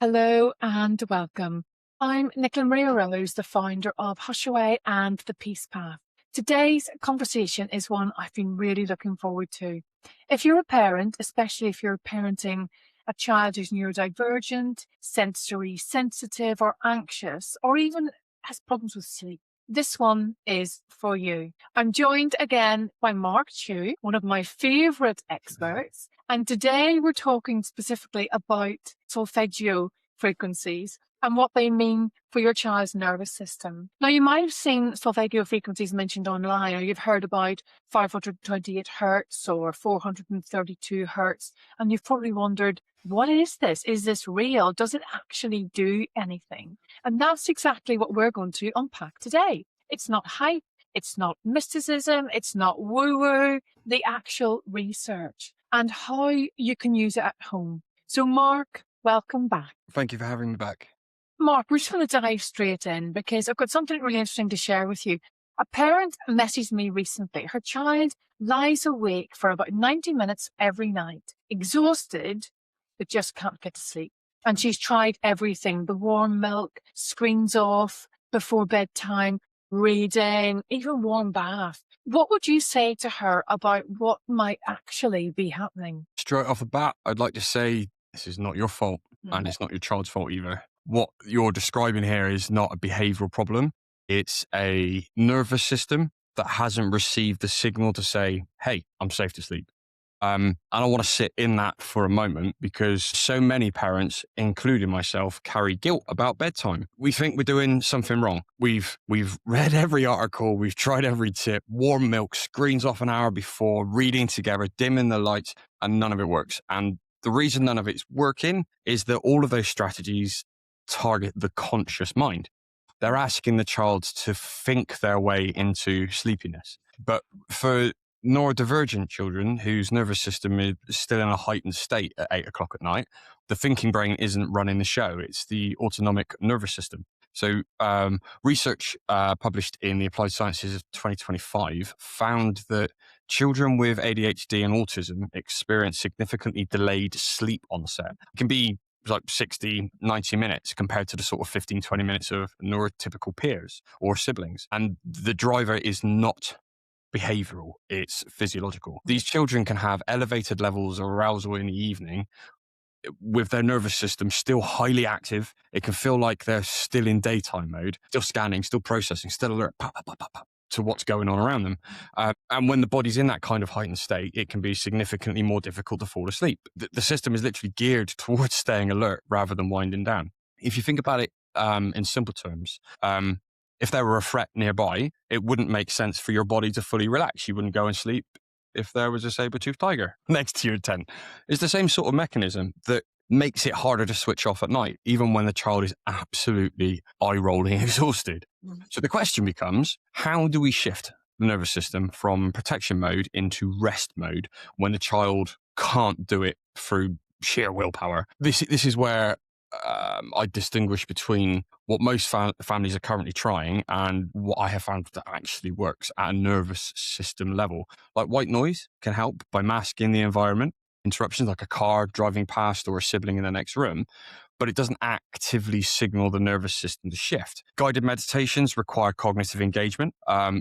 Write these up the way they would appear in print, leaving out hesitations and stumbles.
Hello and welcome. I'm Nicola Maria Rose, the founder of HushAway and The PeacePath. Today's conversation is one I've been really looking forward to. If you're a parent, especially if you're parenting a child who's neurodivergent, sensory sensitive or anxious, or even has problems with sleep, this one is for you. I'm joined again by Mark Tew, one of my favourite experts. And today we're talking specifically about solfeggio frequencies and what they mean for your child's nervous system. Now, you might have seen solfeggio frequencies mentioned online, or you've heard about 528 hertz or 432 hertz, and you've probably wondered, what is this? Is this real? Does it actually do anything? And that's exactly what we're going to unpack today. It's not hype, it's not mysticism, it's not woo-woo, the actual research and how you can use it at home. So Mark, welcome back. Thank you for having me back. Mark, we're just going to dive straight in because I've got something really interesting to share with you. A parent messaged me recently. Her child lies awake for about 90 minutes every night, exhausted, but just can't get to sleep. And she's tried everything, the warm milk, screens off before bedtime, reading, even warm bath. What would you say to her about what might actually be happening? Straight off the bat, I'd like to say this is not your fault and it's not your child's fault either. What you're describing here is not a behavioral problem. It's a nervous system that hasn't received the signal to say, hey, I'm safe to sleep. And I want to sit in that for a moment because so many parents, including myself, carry guilt about bedtime. We think we're doing something wrong. We've read every article, we've tried every tip, warm milk, screens off an hour before, reading together, dimming the lights, and none of it works. And the reason none of it's working is that all of those strategies target the conscious mind. They're asking the child to think their way into sleepiness. But for neurodivergent children whose nervous system is still in a heightened state at 8 o'clock at night, the thinking brain isn't running the show. It's the autonomic nervous system. So research published in the Applied Sciences of 2025 found that children with ADHD and autism experience significantly delayed sleep onset. It can be like 60, 90 minutes compared to the sort of 15, 20 minutes of neurotypical peers or siblings. And the driver is not behavioral, it's physiological. These children can have elevated levels of arousal in the evening with their nervous system still highly active. It can feel like they're still in daytime mode, still scanning, still processing, still alert to what's going on around them. And when the body's in that kind of heightened state, it can be significantly more difficult to fall asleep. The system is literally geared towards staying alert rather than winding down. If you think about it in simple terms, if there were a threat nearby, it wouldn't make sense for your body to fully relax. You wouldn't go and sleep if there was a saber-toothed tiger next to your tent. It's the same sort of mechanism that makes it harder to switch off at night, even when the child is absolutely eye-rolling exhausted. So the question becomes, how do we shift the nervous system from protection mode into rest mode when the child can't do it through sheer willpower? This is where I distinguish between what most families are currently trying and what I have found that actually works at a nervous system level. Like white noise can help by masking the environment, interruptions like a car driving past or a sibling in the next room, but it doesn't actively signal the nervous system to shift. Guided meditations require cognitive engagement.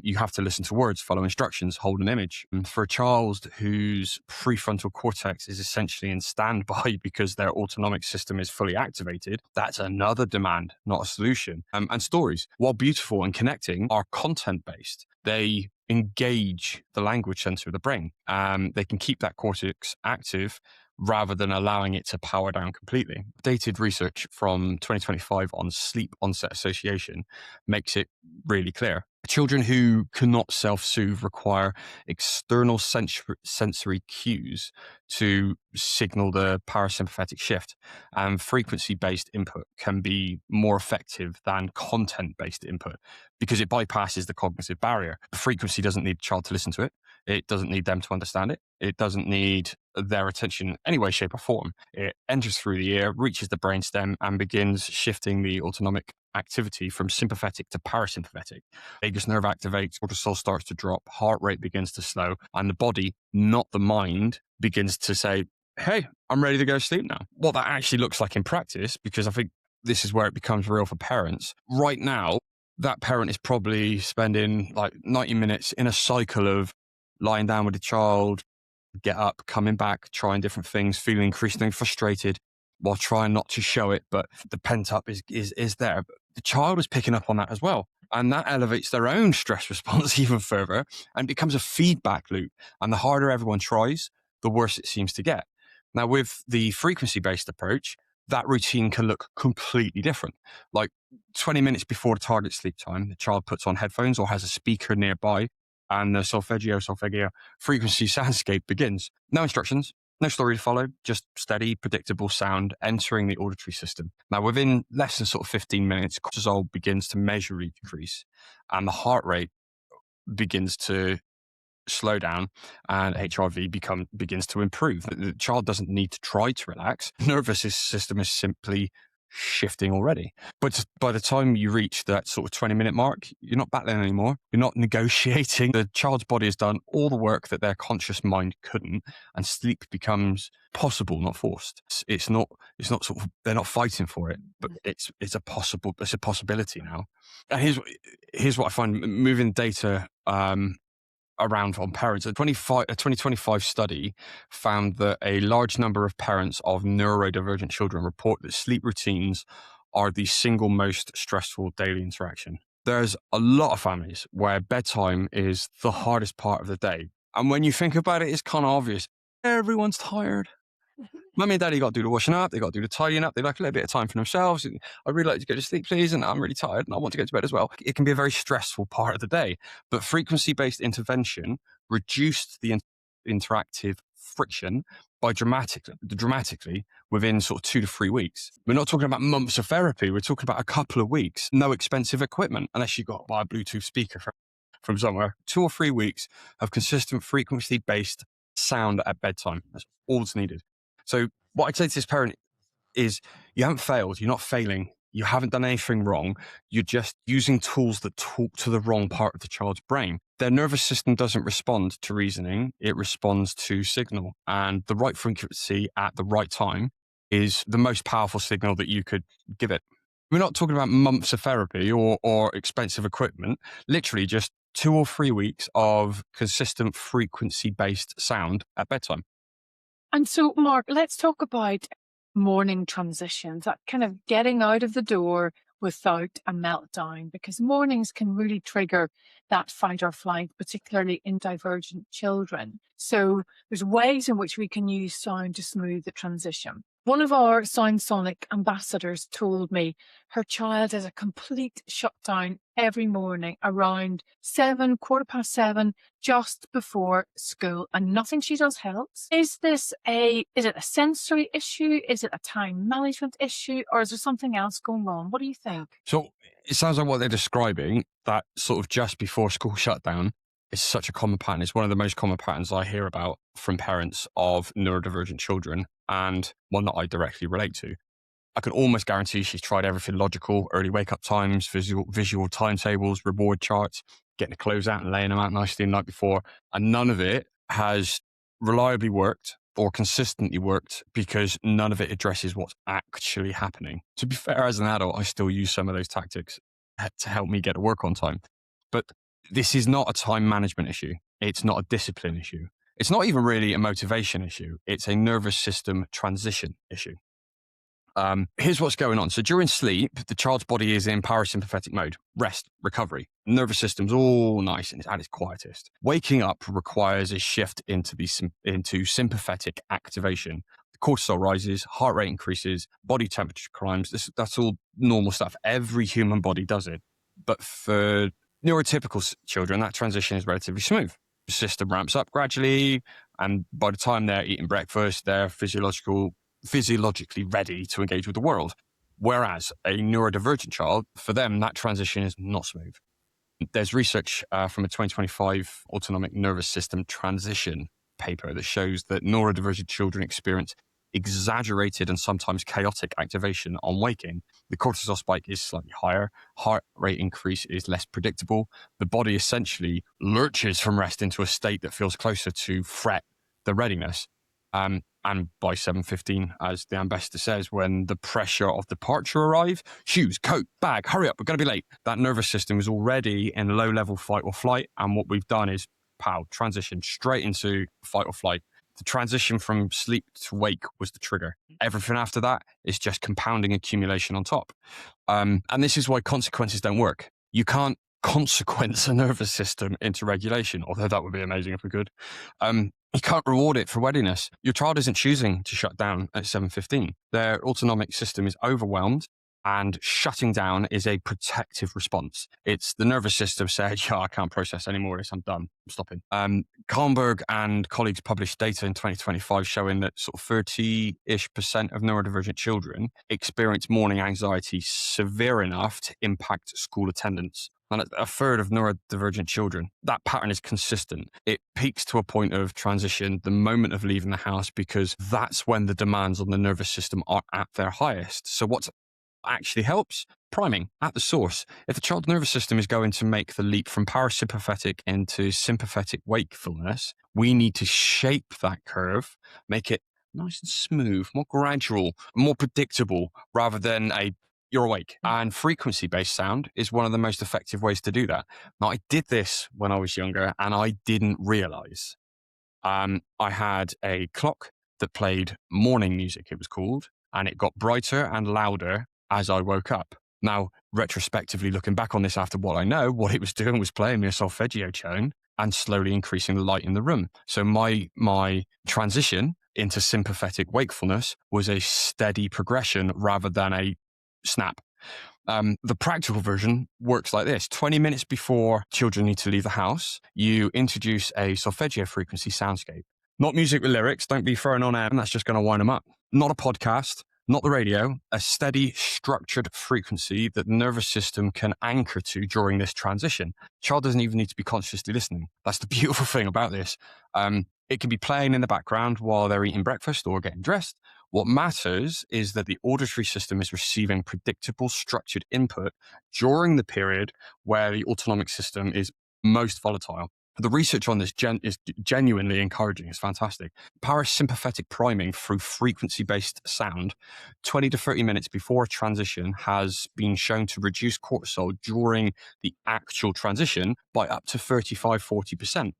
You have to listen to words, follow instructions, hold an image. And for a child whose prefrontal cortex is essentially in standby because their autonomic system is fully activated, that's another demand, not a solution. And stories, while beautiful and connecting, are content-based. They engage the language center of the brain. They can keep that cortex active rather than allowing it to power down completely. Dated research from 2025 on sleep onset association makes it really clear. Children who cannot self-soothe require external sensory cues to signal the parasympathetic shift, and frequency-based input can be more effective than content-based input because it bypasses the cognitive barrier. The frequency doesn't need the child to listen to it. It doesn't need them to understand it. It doesn't need their attention in any way, shape, or form. It enters through the ear, reaches the brainstem, and begins shifting the autonomic activity from sympathetic to parasympathetic. Vagus nerve activates, cortisol starts to drop, heart rate begins to slow, and the body, not the mind, begins to say, hey, I'm ready to go to sleep now. What that actually looks like in practice, because I think this is where it becomes real for parents. Right now, that parent is probably spending like 90 minutes in a cycle of lying down with the child, get up, coming back, trying different things, feeling increasingly frustrated while trying not to show it, but the pent up is there. But the child is picking up on that as well. And that elevates their own stress response even further and becomes a feedback loop. And the harder everyone tries, the worse it seems to get. Now, with the frequency-based approach, that routine can look completely different. Like 20 minutes before the target sleep time, the child puts on headphones or has a speaker nearby, and the solfeggio frequency soundscape begins. No instructions, no story to follow, just steady, predictable sound entering the auditory system. Now, within less than sort of 15 minutes, cortisol begins to measurably decrease, and the heart rate begins to slow down, and HRV begins to improve. The child doesn't need to try to relax. The nervous system is simply shifting already. But by the time you reach that sort of 20-minute mark, you're not battling anymore. You're not negotiating. The child's body has done all the work that their conscious mind couldn't, and sleep becomes possible, not forced. It's not sort of, they're not fighting for it, but it's a possibility now. And here's what I find moving data around on parents. A 2025 study found that a large number of parents of neurodivergent children report that sleep routines are the single most stressful daily interaction. There's a lot of families where bedtime is the hardest part of the day. And when you think about it, it's kind of obvious. Everyone's tired. Mummy and daddy got to do the washing up, they got to do the tidying up, they like a little bit of time for themselves. I really like to go to sleep, please, and I'm really tired and I want to go to bed as well. It can be a very stressful part of the day, but frequency-based intervention reduced the interactive friction by dramatically within sort of 2 to 3 weeks. We're not talking about months of therapy, we're talking about a couple of weeks, no expensive equipment, unless you got to buy a Bluetooth speaker from somewhere. 2 or 3 weeks of consistent frequency-based sound at bedtime. That's all that's needed. So what I'd say to this parent is you haven't failed. You're not failing. You haven't done anything wrong. You're just using tools that talk to the wrong part of the child's brain. Their nervous system doesn't respond to reasoning. It responds to signal. And the right frequency at the right time is the most powerful signal that you could give it. We're not talking about months of therapy or expensive equipment. Literally just 2 or 3 weeks of consistent frequency-based sound at bedtime. And so, Mark, let's talk about morning transitions, that kind of getting out of the door without a meltdown, because mornings can really trigger that fight or flight, particularly in divergent children. So there's ways in which we can use sound to smooth the transition. One of our Sound Sonic ambassadors told me her child has a complete shutdown every morning around 7, 7:15, just before school, and nothing she does helps. Is it a sensory issue? Is it a time management issue? Or is there something else going on? What do you think? So it sounds like what they're describing, that sort of just before school shutdown, is such a common pattern. It's one of the most common patterns I hear about from parents of neurodivergent children, and one that I directly relate to. I can almost guarantee she's tried everything logical: early wake up times, visual timetables, reward charts, getting the clothes out and laying them out nicely the night before. And none of it has reliably worked or consistently worked, because none of it addresses what's actually happening. To be fair, as an adult, I still use some of those tactics to help me get to work on time. But this is not a time management issue. It's not a discipline issue. It's not even really a motivation issue. It's a nervous system transition issue. Here's what's going on. So during sleep, the child's body is in parasympathetic mode, rest, recovery. Nervous system's all nice and it's at its quietest. Waking up requires a shift into sympathetic activation. The cortisol rises, heart rate increases, body temperature climbs. That's all normal stuff. Every human body does it. But for neurotypical children, that transition is relatively smooth. The system ramps up gradually, and by the time they're eating breakfast, they're physiologically ready to engage with the world. Whereas a neurodivergent child, for them, that transition is not smooth. There's research from a 2025 autonomic nervous system transition paper that shows that neurodivergent children experience exaggerated and sometimes chaotic activation on waking. The cortisol spike is slightly higher, heart rate increase is less predictable. The body essentially lurches from rest into a state that feels closer to fret, the readiness. And by 7:15, as the ambassador says, when the pressure of departure arrives, shoes, coat, bag, hurry up, we're going to be late. That nervous system is already in low-level fight or flight. And what we've done is, transition straight into fight or flight. The transition from sleep to wake was the trigger. Everything after that is just compounding accumulation on top. And this is why consequences don't work. You can't consequence a nervous system into regulation, although that would be amazing if we could. You can't reward it for readiness. Your child isn't choosing to shut down at 7:15. Their autonomic system is overwhelmed, and shutting down is a protective response. It's the nervous system said, I can't process any more of this. I'm done. I'm stopping. Kalmberg and colleagues published data in 2025 showing that sort of 30-ish% of neurodivergent children experience morning anxiety severe enough to impact school attendance. And a third of neurodivergent children, that pattern is consistent. It peaks to a point of transition the moment of leaving the house, because that's when the demands on the nervous system are at their highest. So what's actually helps? Priming at the source. If the child's nervous system is going to make the leap from parasympathetic into sympathetic wakefulness, we need to shape that curve, make it nice and smooth, more gradual, more predictable, rather than you're awake. And frequency-based sound is one of the most effective ways to do that. Now, I did this when I was younger and I didn't realize. I had a clock that played morning music, it was called, and it got brighter and louder as I woke up. Now, retrospectively looking back on this after what I know, what it was doing was playing me a solfeggio tone and slowly increasing the light in the room. So my transition into sympathetic wakefulness was a steady progression rather than a snap. The practical version works like this. 20 minutes before children need to leave the house, you introduce a solfeggio frequency soundscape. Not music with lyrics. Don't be throwing on air, and that's just going to wind them up. Not a podcast, not the radio, a steady, structured frequency that the nervous system can anchor to during this transition. Child doesn't even need to be consciously listening. That's the beautiful thing about this. It can be playing in the background while they're eating breakfast or getting dressed. What matters is that the auditory system is receiving predictable, structured input during the period where the autonomic system is most volatile. The research on this is genuinely encouraging. It's fantastic. Parasympathetic priming through frequency-based sound, 20 to 30 minutes before a transition, has been shown to reduce cortisol during the actual transition by up to 35-40%.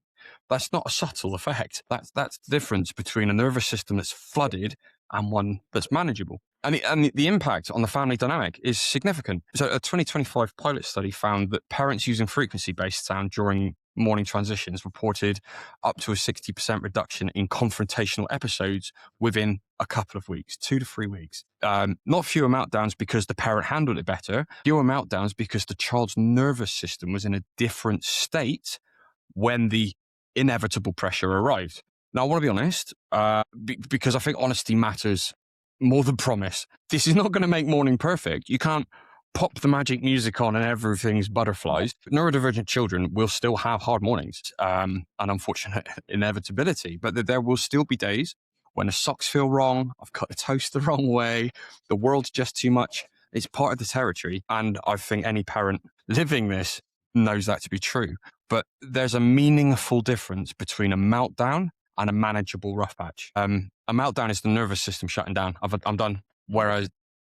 That's not a subtle effect. That's the difference between a nervous system that's flooded and one that's manageable. And the impact on the family dynamic is significant. So a 2025 pilot study found that parents using frequency-based sound during morning transitions reported up to a 60% reduction in confrontational episodes within a couple of weeks, 2 to 3 weeks. Not fewer meltdowns because the parent handled it better, fewer meltdowns because the child's nervous system was in a different state when the inevitable pressure arrived. Now, I want to be honest, because I think honesty matters more than promise. This is not going to make morning perfect. You can't pop the magic music on and everything's butterflies. Neurodivergent children will still have hard mornings, an unfortunate inevitability, but there will still be days when the socks feel wrong, I've cut the toast the wrong way, the world's just too much. It's part of the territory, and I think any parent living this knows that to be true. But there's a meaningful difference between a meltdown and a manageable rough patch. A meltdown is the nervous system shutting down. I'm done. Whereas,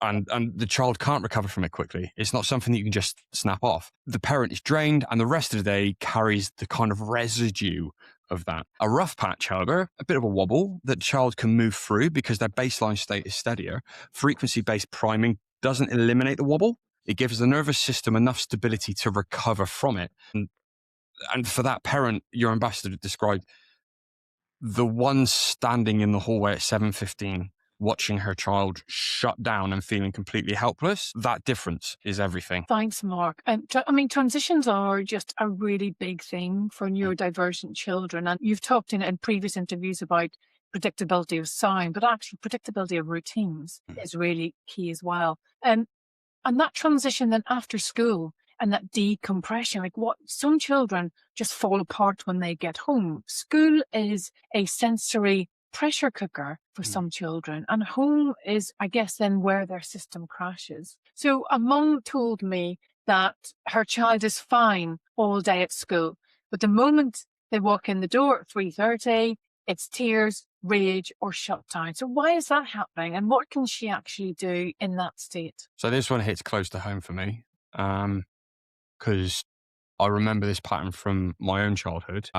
and the child can't recover from it quickly. It's not something that you can just snap off. The parent is drained, and the rest of the day carries the kind of residue of that. A rough patch, however, a bit of a wobble that the child can move through because their baseline state is steadier. Frequency-based priming doesn't eliminate the wobble. It gives the nervous system enough stability to recover from it. And for that parent, your ambassador described, the one standing in the hallway at 7:15, watching her child shut down and feeling completely helpless, that difference is everything. Thanks, Mark. Transitions are just a really big thing for neurodivergent children. And you've talked in previous interviews about predictability of sound, but actually predictability of routines is really key as well. And that transition then after school and that decompression, like what some children just fall apart when they get home. School is a sensory pressure cooker for some children, and home is, I guess, then where their system crashes. So a mum told me that her child is fine all day at school, but the moment they walk in the door at 3:30, it's tears, rage, or shutdown. So why is that happening? And what can she actually do in that state? So this one hits close to home for me because I remember this pattern from my own childhood.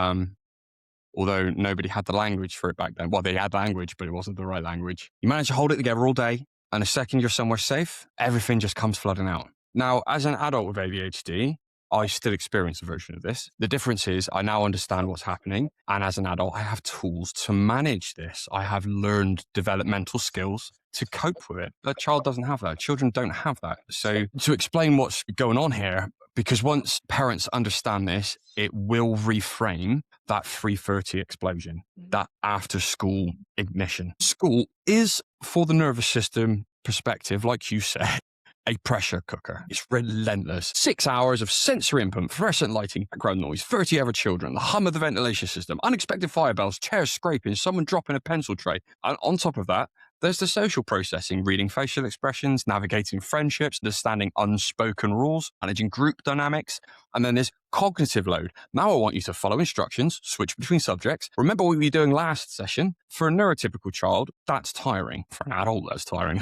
Although nobody had the language for it back then. Well, they had language, but it wasn't the right language. You manage to hold it together all day, and the second you're somewhere safe, everything just comes flooding out. Now, as an adult with ADHD, I still experience a version of this. The difference is I now understand what's happening. And as an adult, I have tools to manage this. I have learned developmental skills to cope with it. A child doesn't have that. Children don't have that. So to explain what's going on here, because once parents understand this, it will reframe that 3:30 explosion, that after school ignition. School is, for the nervous system perspective, like you said, a pressure cooker. It's relentless. 6 hours of sensory input, fluorescent lighting, background noise, 30 other children, the hum of the ventilation system, unexpected fire bells, chairs scraping, someone dropping a pencil tray. And on top of that, there's the social processing, reading facial expressions, navigating friendships, understanding unspoken rules, managing group dynamics. And then there's cognitive load. Now I want you to follow instructions, switch between subjects. Remember what we were doing last session? For a neurotypical child, that's tiring. For an adult, that's tiring.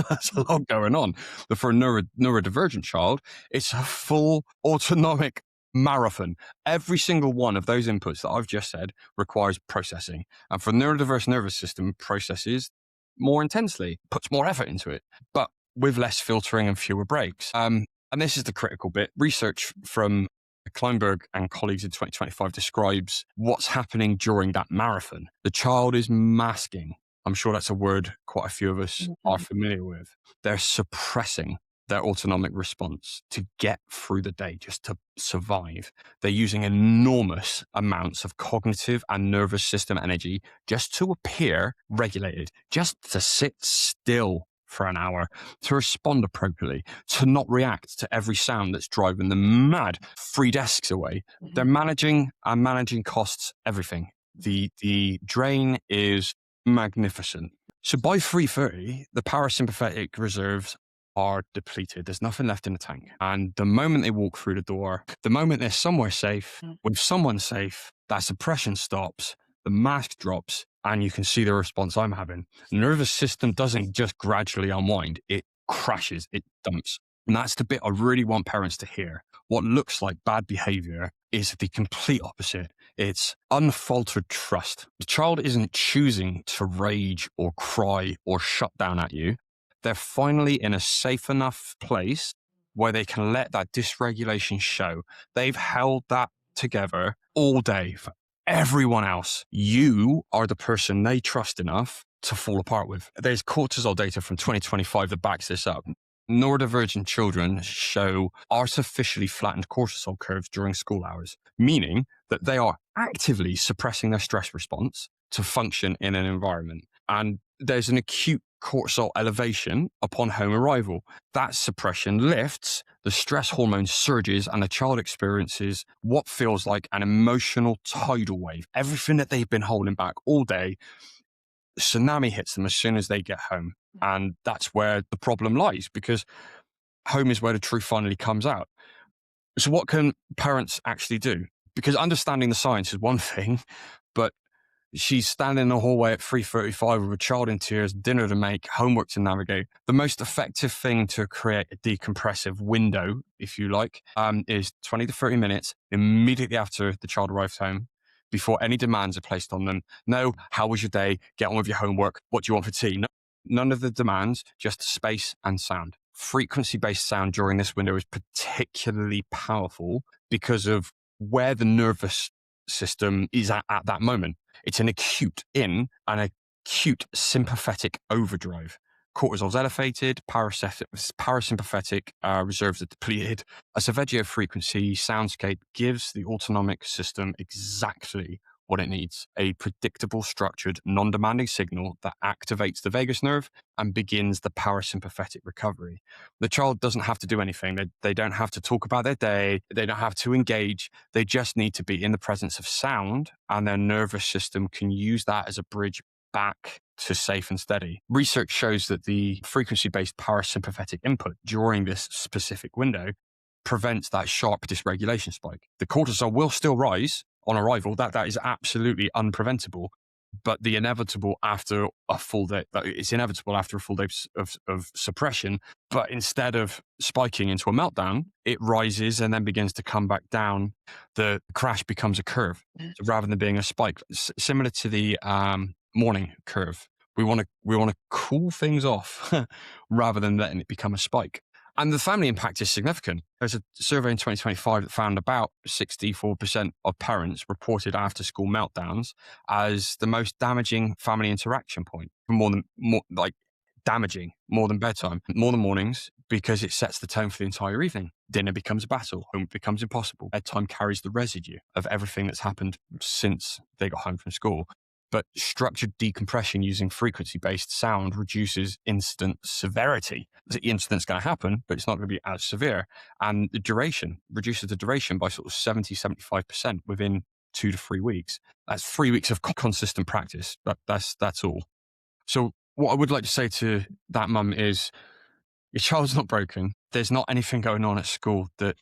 That's a lot going on. But for a neurodivergent child, it's a full autonomic marathon. Every single one of those inputs that I've just said requires processing. And for a neurodiverse nervous system, processes more intensely, puts more effort into it, but with less filtering and fewer breaks. And this is the critical bit. Research from Kleinberg and colleagues in 2025 describes what's happening during that marathon. The child is masking. I'm sure that's a word quite a few of us are familiar with. They're suppressing their autonomic response to get through the day, just to survive. They're using enormous amounts of cognitive and nervous system energy just to appear regulated, just to sit still for an hour, to respond appropriately, to not react to every sound that's driving them mad. 3 desks away. They're managing costs, everything. The drain is magnificent. So by 3:30, the parasympathetic reserves are depleted. There's nothing left in the tank. And the moment they walk through the door, the moment they're somewhere safe, with someone safe, that suppression stops, the mask drops, and you can see the response I'm having. The nervous system doesn't just gradually unwind. It crashes, it dumps. And that's the bit I really want parents to hear. What looks like bad behavior is the complete opposite. It's unfaltered trust. The child isn't choosing to rage or cry or shut down at you. They're finally in a safe enough place where they can let that dysregulation show. They've held that together all day for everyone else. You are the person they trust enough to fall apart with. There's cortisol data from 2025 that backs this up. Neurodivergent children show artificially flattened cortisol curves during school hours, meaning that they are actively suppressing their stress response to function in an environment. And there's an acute cortisol elevation upon home arrival. That suppression lifts, the stress hormone surges, and the child experiences what feels like an emotional tidal wave. Everything that they've been holding back all day, tsunami hits them as soon as they get home. And that's where the problem lies, because home is where the truth finally comes out. So what can parents actually do? Because understanding the science is one thing, but she's standing in the hallway at 3:35 with a child in tears, dinner to make, homework to navigate. The most effective thing to create a decompressive window, if you like, is 20 to 30 minutes immediately after the child arrives home, before any demands are placed on them. No, how was your day? Get on with your homework. What do you want for tea? No, none of the demands, just space and sound. Frequency-based sound during this window is particularly powerful because of where the nervous system is at that moment. It's an acute in and acute sympathetic overdrive. Cortisol's elevated, parasympathetic reserves are depleted. A Cerveggio frequency soundscape gives the autonomic system exactly what it needs: a predictable, structured, non-demanding signal that activates the vagus nerve and begins the parasympathetic recovery. The child doesn't have to do anything. They don't have to talk about their day. They don't have to engage. They just need to be in the presence of sound, and their nervous system can use that as a bridge back to safe and steady. Research shows that the frequency-based parasympathetic input during this specific window prevents that sharp dysregulation spike. The cortisol will still rise on arrival. That is absolutely unpreventable. but the inevitable after a full day, it's inevitable after a full day of suppression. But instead of spiking into a meltdown, it rises and then begins to come back down. The crash becomes a curve. So rather than being a spike, similar to the morning curve, we want to cool things off rather than letting it become a spike. And the family impact is significant. There's a survey in 2025 that found about 64% of parents reported after school meltdowns as the most damaging family interaction point, damaging more than bedtime, more than mornings, because it sets the tone for the entire evening. Dinner becomes a battle, home becomes impossible. Bedtime carries the residue of everything that's happened since they got home from school. But structured decompression using frequency-based sound reduces incident severity. The incident's going to happen, but it's not going to be as severe. And the duration reduces the duration by sort of 70-75% within 2 to 3 weeks. That's 3 weeks of consistent practice. That's all. So what I would like to say to that mum is, your child's not broken. There's not anything going on at school that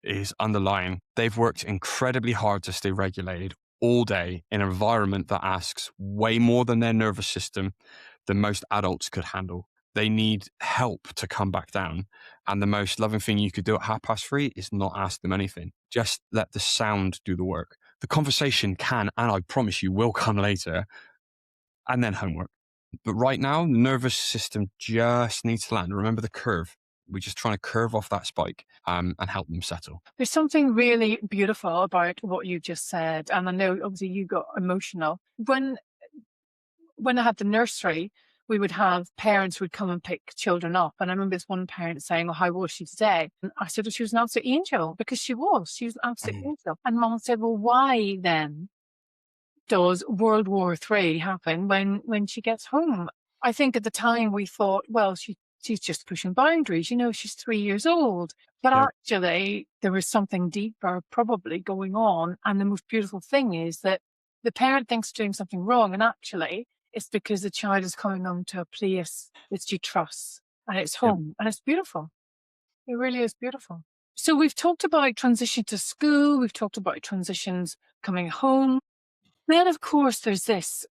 is underlying. They've worked incredibly hard to stay regulated all day in an environment that asks way more than their nervous system than most adults could handle. They need help to come back down. And the most loving thing you could do at 3:30 is not ask them anything. Just let the sound do the work. The conversation can, and I promise you will come later, and then homework. But right now, the nervous system just needs to land. Remember the curve. We're just trying to curve off that spike and help them settle. There's something really beautiful about what you just said. And I know obviously you got emotional. When I had the nursery, we would have parents who would come and pick children up. And I remember this one parent saying, "Oh, how was she today?" And I said, "Well, she was an absolute angel," because she was an absolute angel. And Mum said, "Well, why then does World War III happen when she gets home?" I think at the time we thought, well, she's just pushing boundaries. She's 3 years old. But actually, there was something deeper probably going on. And the most beautiful thing is that the parent thinks doing something wrong. And actually, it's because the child is coming on to a place that she trusts. And it's home. And it's beautiful. It really is beautiful. So we've talked about transition to school. We've talked about transitions coming home. Then, of course, there's this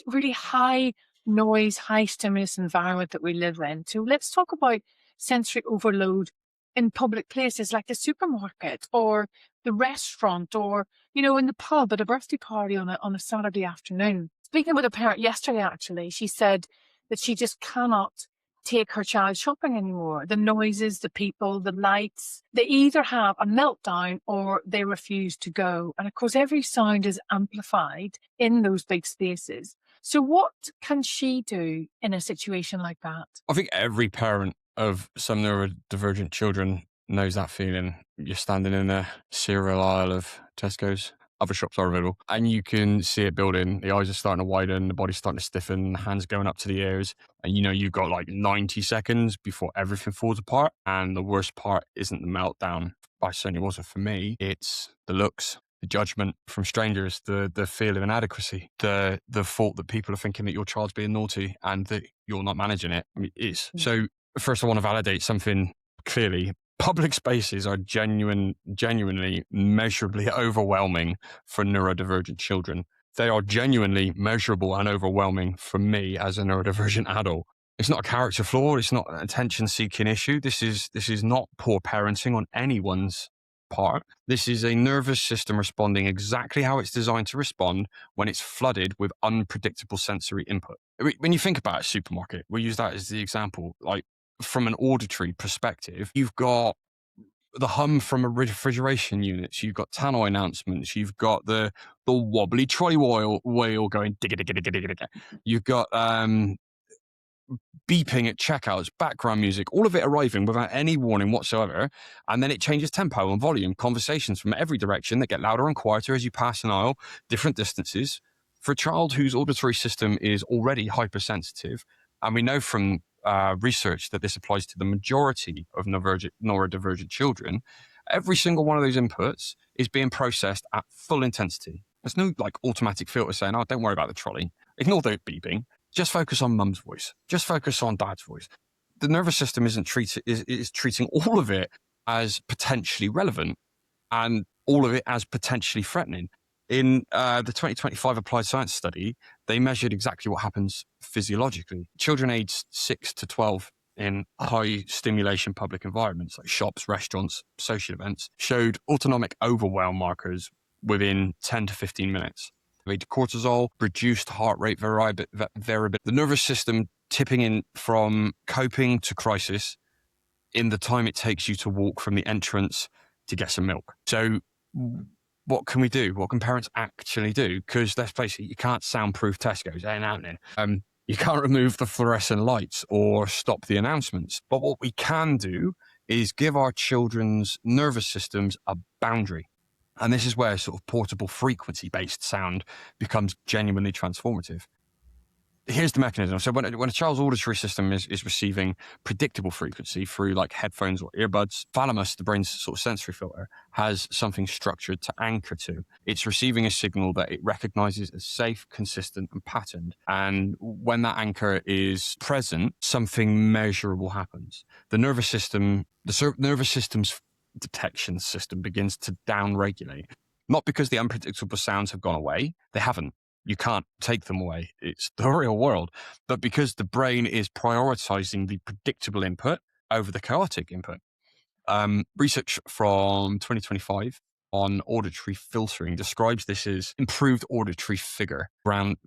really high noise, high stimulus environment that we live in. So let's talk about sensory overload in public places like the supermarket or the restaurant or, in the pub at a birthday party on a Saturday afternoon. Speaking with a parent yesterday, actually, she said that she just cannot take her child shopping anymore. The noises, the people, the lights, they either have a meltdown or they refuse to go. And of course, every sound is amplified in those big spaces. So what can she do in a situation like that? I think every parent of some neurodivergent children knows that feeling. You're standing in a cereal aisle of Tesco's. Other shops are available. And you can see it building. The eyes are starting to widen, the body's starting to stiffen, the hands going up to the ears. And you've got like 90 seconds before everything falls apart. And the worst part isn't the meltdown. I certainly wasn't for me. It's the looks, the judgment from strangers, the feel of inadequacy, the thought that people are thinking that your child's being naughty and that you're not managing it. I mean, it is. So first I want to validate something clearly. Public spaces are genuinely, measurably overwhelming for neurodivergent children. They are genuinely measurable and overwhelming for me as a neurodivergent adult. It's not a character flaw. It's not an attention-seeking issue. This is not poor parenting on anyone's part. This is a nervous system responding exactly how it's designed to respond when it's flooded with unpredictable sensory input. When you think about a supermarket, we'll use that as the example. Like, from an auditory perspective, you've got the hum from a refrigeration units, you've got tannoy announcements, you've got the wobbly trolley wheel going digga digga digga digga digga. You've got beeping at checkouts, background music, all of it arriving without any warning whatsoever. And then it changes tempo and volume, conversations from every direction that get louder and quieter as you pass an aisle, different distances. For a child whose auditory system is already hypersensitive, and we know from research that this applies to the majority of neurodivergent children, every single one of those inputs is being processed at full intensity. There's no automatic filter saying, "Oh, don't worry about the trolley. Ignore the beeping. Just focus on mum's voice. Just focus on dad's voice." The nervous system is treating all of it as potentially relevant and all of it as potentially threatening. In the 2025 applied science study, they measured exactly what happens physiologically. Children aged 6 to 12 in high stimulation public environments like shops, restaurants, social events showed autonomic overwhelm markers within 10 to 15 minutes. Cortisol, reduced heart rate variability, the nervous system tipping in from coping to crisis in the time it takes you to walk from the entrance to get some milk. So what can we do? What can parents actually do? Because let's face it, you can't soundproof Tesco's. It ain't happening. You can't remove the fluorescent lights or stop the announcements. But what we can do is give our children's nervous systems a boundary. And this is where sort of portable frequency-based sound becomes genuinely transformative. Here's the mechanism. So when a child's auditory system is receiving predictable frequency through like headphones or earbuds, thalamus, the brain's sort of sensory filter, has something structured to anchor to. It's receiving a signal that it recognizes as safe, consistent, and patterned. And when that anchor is present, something measurable happens. The nervous system's detection system begins to downregulate. Not because the unpredictable sounds have gone away. They haven't. You can't take them away. It's the real world. But because the brain is prioritizing the predictable input over the chaotic input. Research from 2025 on auditory filtering describes this as improved auditory figure, ground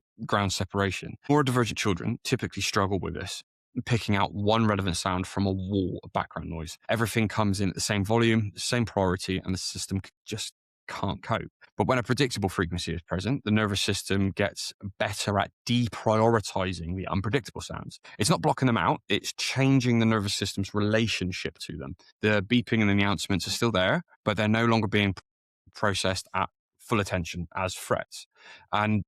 separation. Neurodivergent children typically struggle with this, picking out one relevant sound from a wall of background noise. Everything comes in at the same volume, the same priority, and the system just can't cope. But when a predictable frequency is present, the nervous system gets better at deprioritizing the unpredictable sounds. It's not blocking them out, it's changing the nervous system's relationship to them. The beeping and the announcements are still there, but they're no longer being processed at full attention as threats. And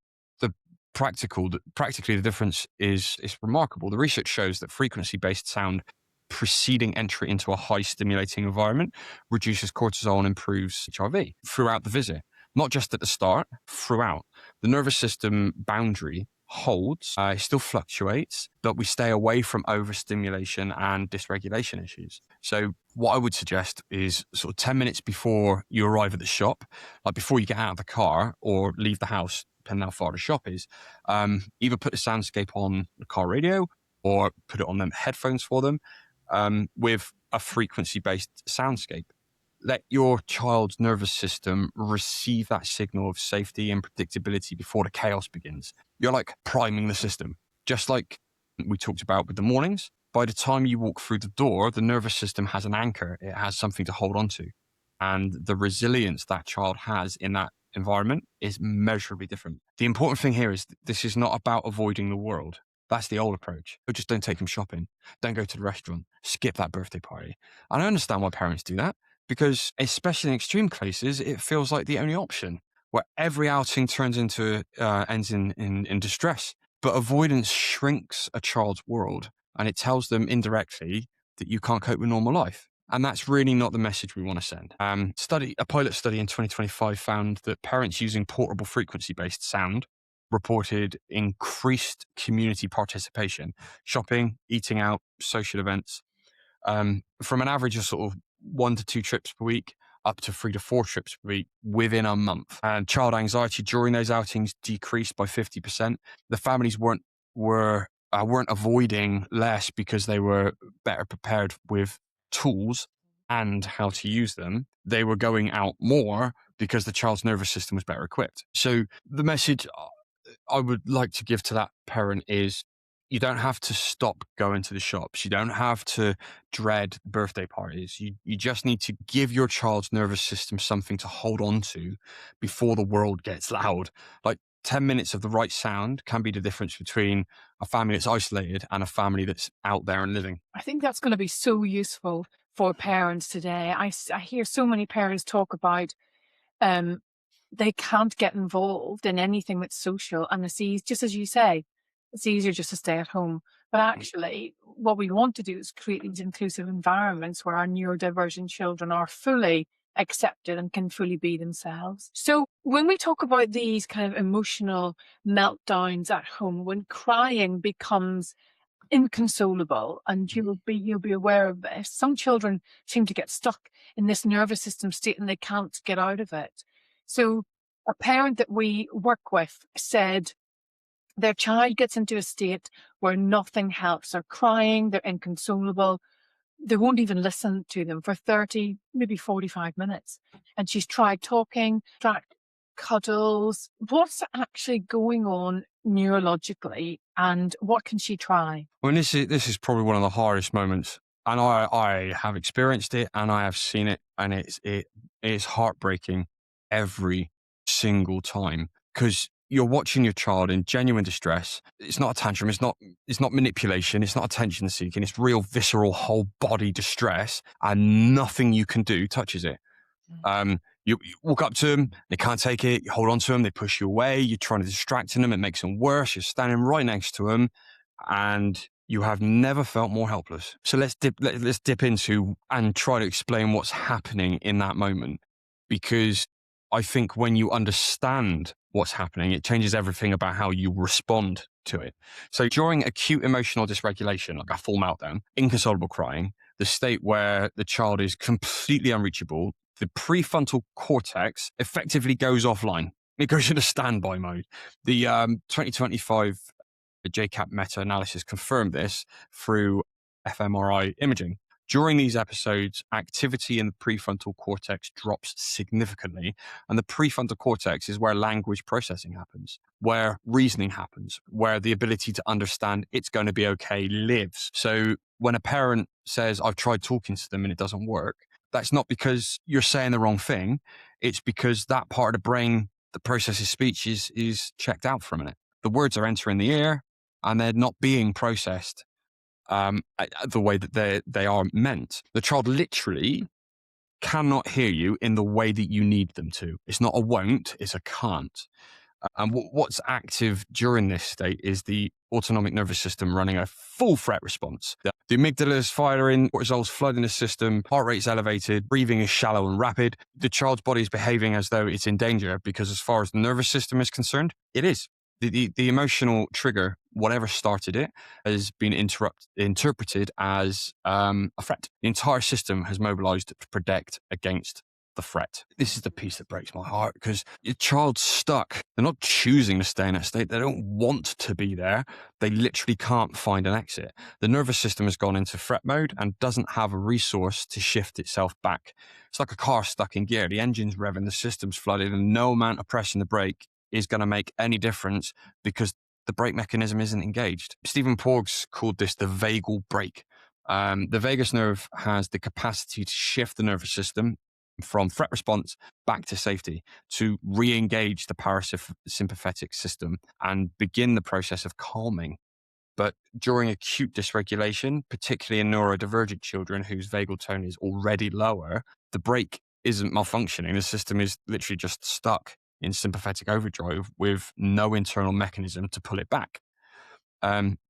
practically the difference is remarkable. The research shows that frequency-based sound preceding entry into a high stimulating environment reduces cortisol and improves HRV throughout the visit. Not just at the start, throughout. The nervous system boundary holds, still fluctuates, but we stay away from overstimulation and dysregulation issues. So what I would suggest is sort of 10 minutes before you arrive at the shop, like before you get out of the car or leave the house, depending how far the shop is, either put the soundscape on the car radio or put it on them headphones for them, with a frequency-based soundscape. Let your child's nervous system receive that signal of safety and predictability before the chaos begins. You're like priming the system. Just like we talked about with the mornings, by the time you walk through the door, the nervous system has an anchor. It has something to hold on to. And the resilience that child has in that environment is measurably different. The important thing here is this is not about avoiding the world. That's the old approach. But just don't take them shopping. Don't go to the restaurant. Skip that birthday party. And I understand why parents do that, because especially in extreme cases, it feels like the only option, where every outing turns into ends in distress. But avoidance shrinks a child's world, and it tells them indirectly that you can't cope with normal life. And that's really not the message we want to send. A pilot study in 2025 found that parents using portable frequency-based sound reported increased community participation, shopping, eating out, social events, from an average of sort of 1 to 2 trips per week up to 3 to 4 trips per week within a month. And child anxiety during those outings decreased by 50%. The families weren't avoiding less because they were better prepared with tools and how to use them. They were going out more because the child's nervous system was better equipped. So the message I would like to give to that parent is you don't have to stop going to the shops. You don't have to dread birthday parties. You just need to give your child's nervous system something to hold on to before the world gets loud. Like 10 minutes of the right sound can be the difference between a family that's isolated and a family that's out there and living. I think that's going to be so useful for parents today. I hear so many parents talk about they can't get involved in anything that's social, and it's easy, just as you say, it's easier just to stay at home. But actually, what we want to do is create these inclusive environments where our neurodivergent children are fully accepted and can fully be themselves. So when we talk about these kind of emotional meltdowns at home, when crying becomes inconsolable, and you'll be aware of this, some children seem to get stuck in this nervous system state and they can't get out of it. So A parent that we work with said their child gets into a state where nothing helps. They're crying, they're inconsolable. They won't even listen to them for 30, maybe 45 minutes. And she's tried talking, tried cuddles. What's actually going on neurologically, and what can she try? Well, this is probably one of the hardest moments, and I have experienced it, and I have seen it, and it's heartbreaking every single time, because you're watching your child in genuine distress. It's not a tantrum. It's not manipulation. It's not attention seeking. It's real visceral whole body distress, and nothing you can do touches it. You walk up to them, they can't take it. You hold on to them, they push you away. You're trying to distract them, it makes them worse. You're standing right next to them, and you have never felt more helpless. So let's dip into and try to explain what's happening in that moment, because I think when you understand what's happening, it changes everything about how you respond to it. So during acute emotional dysregulation, like a full meltdown, inconsolable crying, the state where the child is completely unreachable, the prefrontal cortex effectively goes offline. It goes into standby mode. The 2025 JCAP meta-analysis confirmed this through fMRI imaging. During these episodes, activity in the prefrontal cortex drops significantly, and the prefrontal cortex is where language processing happens, where reasoning happens, where the ability to understand it's going to be okay lives. So when a parent says, I've tried talking to them and it doesn't work, that's not because you're saying the wrong thing. It's because that part of the brain that processes speech is checked out for a minute. The words are entering the ear and they're not being processed the way that they are meant. The child literally cannot hear you in the way that you need them to. It's not a won't, it's a can't. And what's active during this state is the autonomic nervous system running a full threat response. The amygdala is firing, cortisol's flooding the system, heart rate's elevated, breathing is shallow and rapid. The child's body is behaving as though it's in danger because as far as the nervous system is concerned, it is. The emotional trigger, whatever started it, has been interpreted as a threat. The entire system has mobilized to protect against the threat. This is the piece that breaks my heart, because your child's stuck. They're not choosing to stay in that state. They don't want to be there. They literally can't find an exit. The nervous system has gone into threat mode and doesn't have a resource to shift itself back. It's like a car stuck in gear. The engine's revving, the system's flooded, and no amount of pressing the brake is going to make any difference because the brake mechanism isn't engaged. Stephen Porges called this the vagal brake. The vagus nerve has the capacity to shift the nervous system from threat response back to safety, to re-engage the parasympathetic system and begin the process of calming. But during acute dysregulation, particularly in neurodivergent children whose vagal tone is already lower, the brake isn't malfunctioning. The system is literally just stuck in sympathetic overdrive with no internal mechanism to pull it back.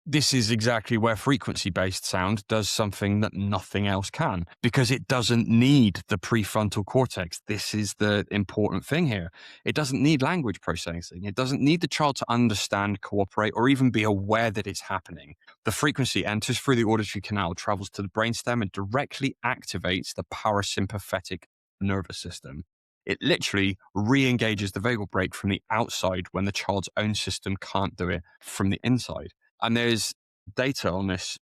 This is exactly where frequency-based sound does something that nothing else can, because it doesn't need the prefrontal cortex. This is the important thing here. It doesn't need language processing. It doesn't need the child to understand, cooperate, or even be aware that it's happening. The frequency enters through the auditory canal, travels to the brainstem, and directly activates the parasympathetic nervous system. It literally re-engages the vagal brake from the outside when the child's own system can't do it from the inside. And there's data on this.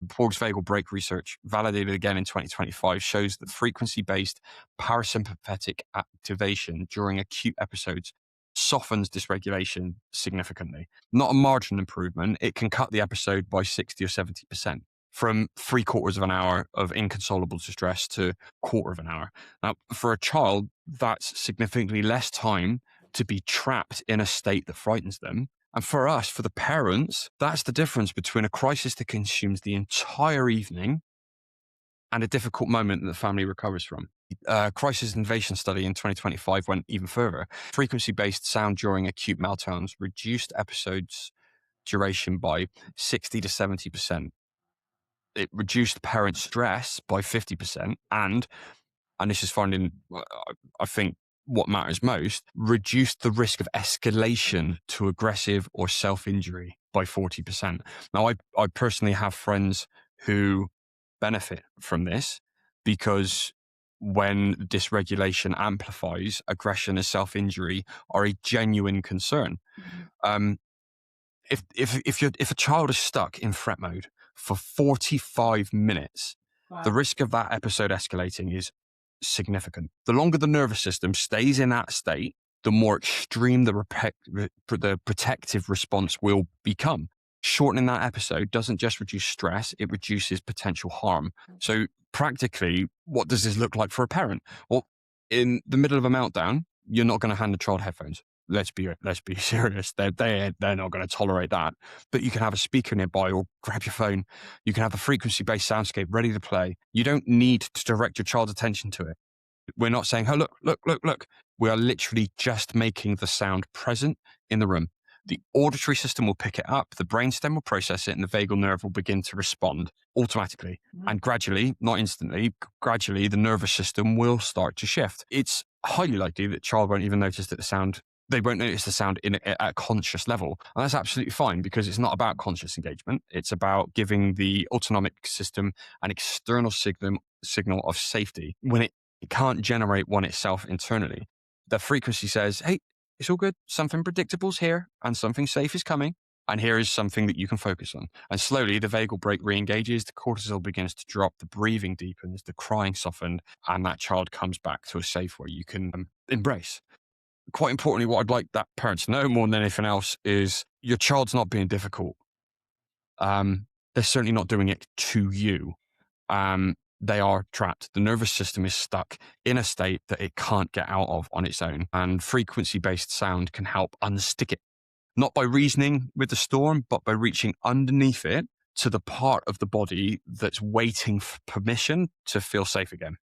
Porges vagal brake research, validated again in 2025, shows that frequency-based parasympathetic activation during acute episodes softens dysregulation significantly. Not a marginal improvement. It can cut the episode by 60 or 70%. From 3/4 of an hour of inconsolable distress to 1/4 of an hour. Now, for a child, that's significantly less time to be trapped in a state that frightens them. And for us, for the parents, that's the difference between a crisis that consumes the entire evening and a difficult moment that the family recovers from. Crisis innovation study in 2025 went even further. Frequency-based sound during acute meltdowns reduced episodes duration by 60 to 70%. It reduced parent stress by 50%, and this is finding, I think, what matters most, reduced the risk of escalation to aggressive or self-injury by 40%. Now, I personally have friends who benefit from this because when dysregulation amplifies, aggression and self-injury are a genuine concern. Um, if a child is stuck in threat mode for 45 minutes, the risk of that episode escalating is significant. The longer the nervous system stays in that state, the more extreme the protective response will become. Shortening that episode doesn't just reduce stress, it reduces potential harm. So practically, what does this look like for a parent? Well, in the middle of a meltdown, you're not going to hand a child headphones. Let's be serious. They're not going to tolerate that. But you can have a speaker nearby or grab your phone. You can have the frequency-based soundscape ready to play. You don't need to direct your child's attention to it. We're not saying, oh, look. We are literally just making the sound present in the room. The auditory system will pick it up, the brainstem will process it, and the vagal nerve will begin to respond automatically. And gradually, not instantly, gradually the nervous system will start to shift. It's highly likely that the child won't even notice that they won't notice the sound at a conscious level. And that's absolutely fine, because it's not about conscious engagement. It's about giving the autonomic system an external signal of safety when it can't generate one itself internally. The frequency says, hey, it's all good. Something predictable's here and something safe is coming. And here is something that you can focus on. And slowly the vagal brake re-engages, the cortisol begins to drop, the breathing deepens, the crying softened, and that child comes back to a safe where you can embrace. Quite importantly, what I'd like that parent to know more than anything else is your child's not being difficult. They're certainly not doing it to you. They are trapped. The nervous system is stuck in a state that it can't get out of on its own. And frequency-based sound can help unstick it. Not by reasoning with the storm, but by reaching underneath it to the part of the body that's waiting for permission to feel safe again.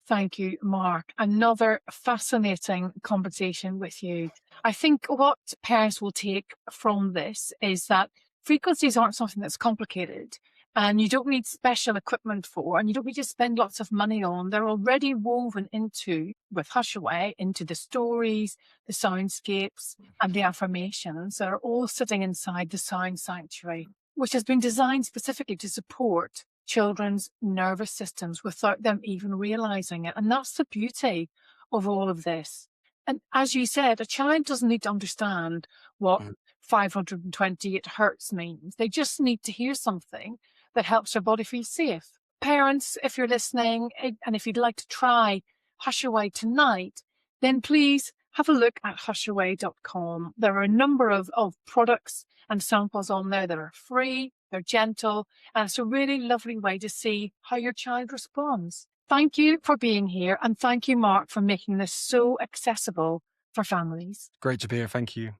Thank you, Mark. Another fascinating conversation with you. I think what parents will take from this is that frequencies aren't something that's complicated and you don't need special equipment for, and you don't need to spend lots of money on. They're already woven with HushAway, into the stories, the soundscapes, and the affirmations that are all sitting inside the sound sanctuary, which has been designed specifically to support children's nervous systems without them even realizing it. And that's the beauty of all of this. And as you said, a child doesn't need to understand what 528 hertz means. They just need to hear something that helps their body feel safe. Parents, if you're listening, and if you'd like to try HushAway tonight, then please have a look at HushAway.com. There are a number of products and samples on there that are free, they're gentle, and it's a really lovely way to see how your child responds. Thank you for being here, and thank you, Mark, for making this so accessible for families. Great to be here. Thank you.